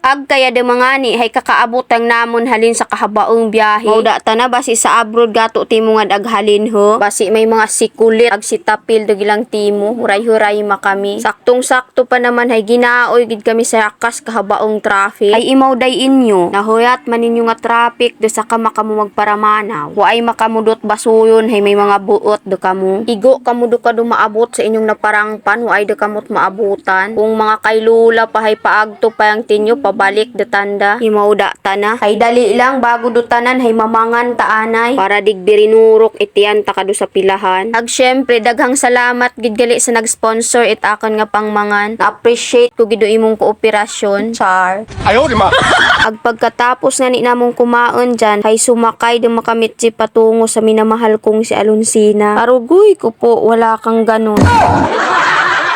Ag kaya de mga ni hay kakaabot ang namon halin sa kahabaong biyahe. Mauda ta na basi sa abroad gato timo nga aghalin ho. Basi may mga sikulit ag sitapil dagilang timo. Huray-huray makami. Saktong-sakto pa naman hay ginaoy gid kami sa yakas kahabaong traffic. Ay imaw day inyo. Nahuyat man ninyo nga traffic do sa makamu magparamanaw. Wa ay makamudot basuyon hay may mga buot do kamo. Igo kamo do ka do maabot sa inyong naparangpan. Wa ay do kamot maabutan. Kung mga kaylula pa hay paagto pa yang tinyo balik de tanda himauda tana hay dali lang bago dutanan hay mamangan taanay para digbirinurok itiyan takado sa pilahan. Ag syempre daghang salamat gid gali sa nag-sponsor it akon nga pangmangan. Na-appreciate ko gido imong kooperasyon. Char. Ayaw di ma. Ag pagkatapos nga ni namong kumaon dyan hay sumakay de makamit si patungo sa minamahal kong si Alonsina. Arugoy ko po wala kang ganun.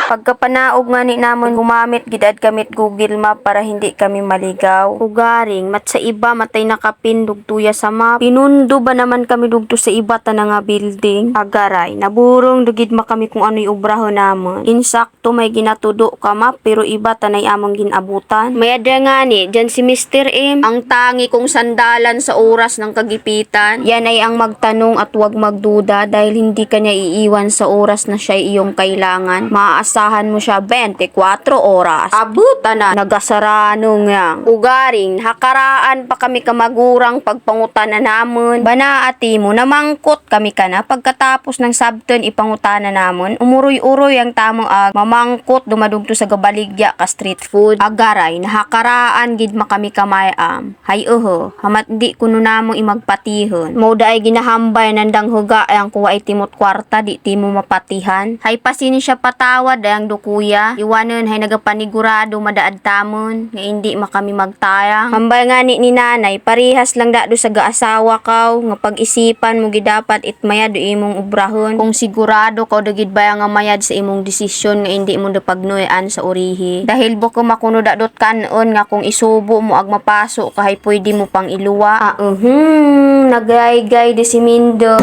Pagkapanaog nga ni namon gumamit gidad kamit Google Map para hindi kami maligaw. Ugaring mat sa iba matay nakapindog tuya sa map. Pinundo ba naman kami dugto sa iba ta nga building? Agaray naburong dugid makami kung ano'y ubraho namon. Insakto may ginatudo ka map pero iba tanay among ginabutan. Mayada nga ni dyan si Mr. M ang tangi kong sandalan sa oras ng kagipitan. Yan ay ang magtanong at wag magduda dahil hindi kanya iiwan sa oras na siya iyong kailangan. Maasahan mo siya 24 oras. Abuta na nagasarano nga. Ugaring hakaraan pa kami kamagurang pagpangutan na namon. Banaati mo namangkot kami kana pagkatapos ng sabton ipangutana namon. Umuroy-uroy ang tamong ag mamangkot dumadugto sa gabaligya ka street food. Agaray nahakaraan gid makami kamayam. Hay hamat di kuno namo imagpatihon. Mauda ay ginahambay nandang huga ang kuwa ay timot kwarta di timo mapatihan. Hay pasini siya patawad ang dukuya. Iwanon hay nagapanigurado madaad tamon nga hindi makami magtayang. Hambay nga ni nanay parihas lang dado sa gaasawa kaw nga pag-isipan mo gidapat itmayad do imong ubrahon kung sigurado kaw dagid baya nga mayad sa imong desisyon nga hindi mo dapagnuyan sa urihi. Dahil buko makuno dadot kanon nga kung isubo mo ag mapaso kahay pwede mo pang iluwa. Nagaygay de si Mindo.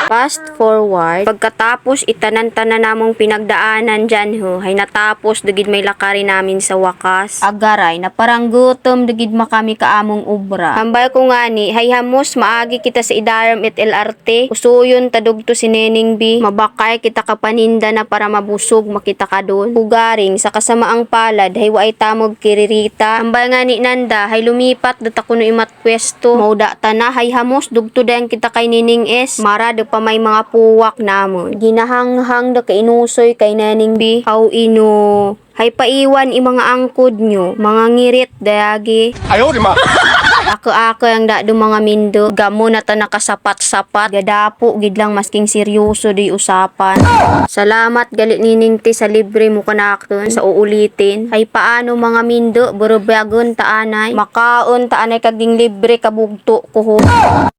Fast forward, pagkatapos itanan-tanan namong pinagdaanan dyan ho, hay natapos dagid may lakari namin sa wakas. Agaray, na parang gutom dagid makami kaamong ubra. Hambay ko nga ni, hay hamos maagi kita sa Idaram at LRT. Usuyon tadugto si Nening B. Mabakay kita kapaninda na para mabusog makita ka doon. Ugaring, sa kasamaang palad, hay waay tamog kiririta. Hambay nga ni Nanda, hay lumipat data kuno imat pwesto. Mauda tana, hay hamos dugto dayang kita kay Nining S. Marado pa may mga puwak namon. Ginahanghang da kainusoy kay Nening B. How ino. Hay paiwan mga angkod nyo. Mga ngirit dayagi. Ayaw di ma. Ako ang dado mga mindo. Gamo na ta nakasapat-sapat. Gadapo gid lang masking seryoso di usapan. Salamat galit nining ti sa libre mo kanakton sa uulitin. Hay paano mga mindo? Burubagon taanay. Makaon taanay kaging libre kabugto ko ho.